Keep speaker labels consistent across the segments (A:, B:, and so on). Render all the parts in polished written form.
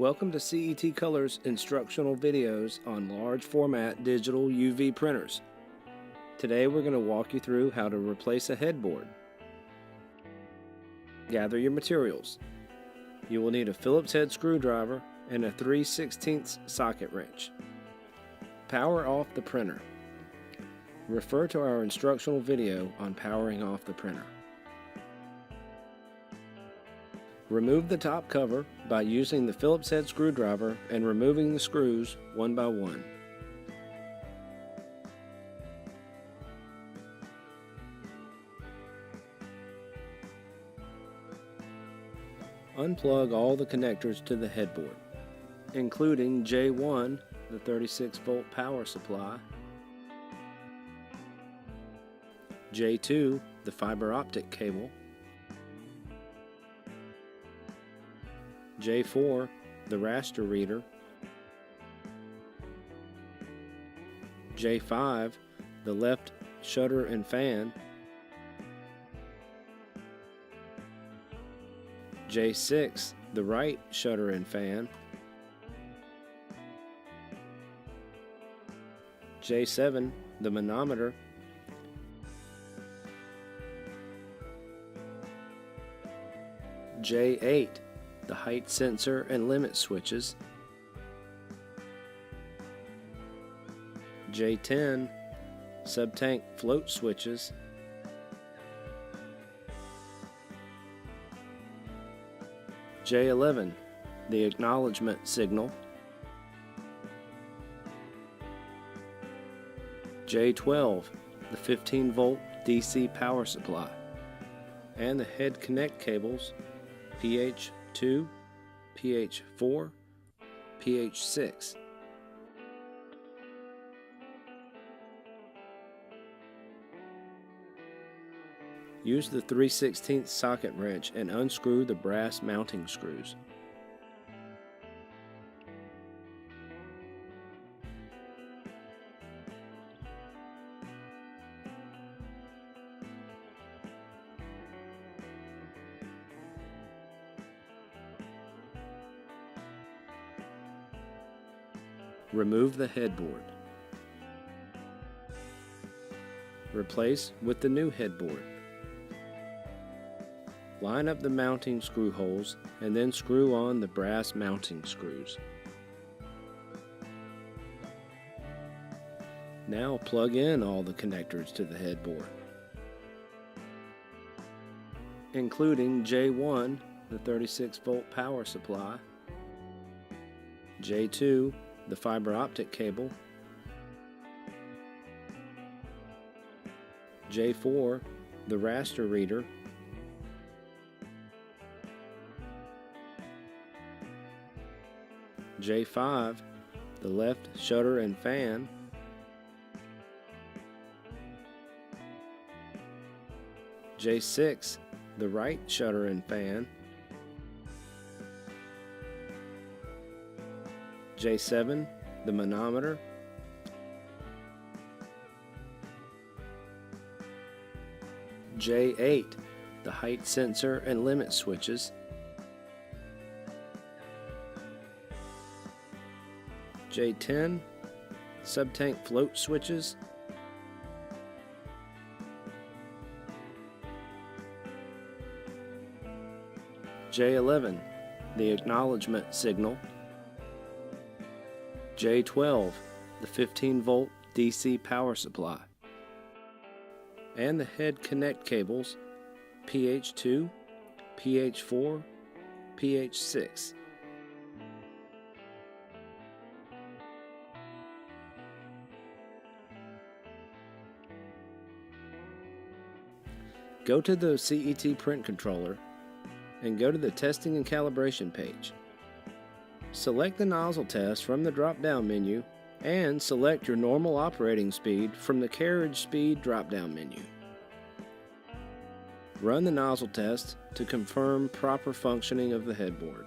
A: Welcome to CET Color's instructional videos on large format digital UV printers. Today we're going to walk you through how to replace a headboard. Gather your materials. You will need a Phillips head screwdriver and a 3/16 socket wrench. Power off the printer. Refer to our instructional video on powering off the printer. Remove the top cover by using the Phillips head screwdriver and removing the screws one by one. Unplug all the connectors to the headboard, including J1, the 36-volt power supply, J2, the fiber optic cable, J4, the raster reader, J5, the left shutter and fan, J6, the right shutter and fan, J7, the manometer, J8, the height sensor and limit switches, J10, sub-tank float switches, J11, the acknowledgement signal, J12, the 15-volt DC power supply, and the head connect cables PH2, PH4, PH6. Use the 3/16 socket wrench and unscrew the brass mounting screws. Remove the headboard. Replace with the new headboard. Line up the mounting screw holes and then screw on the brass mounting screws. Now plug in all the connectors to the headboard, including J1, the 36-volt power supply, J2, the fiber optic cable, J4, the raster reader, J5, the left shutter and fan, J6, the right shutter and fan, J7, the manometer, J8, the height sensor and limit switches, J10, sub-tank float switches, J11, the acknowledgement signal, J12, the 15-volt DC power supply, and the head connect cables PH2, PH4, PH6. Go to the CET print controller and go to the testing and calibration page. Select the nozzle test from the drop-down menu and select your normal operating speed from the carriage speed drop-down menu. Run the nozzle test to confirm proper functioning of the headboard.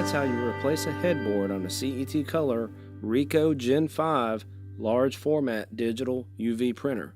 A: that's how you replace a headboard on a CET Color Ricoh Gen 5 large format digital UV printer.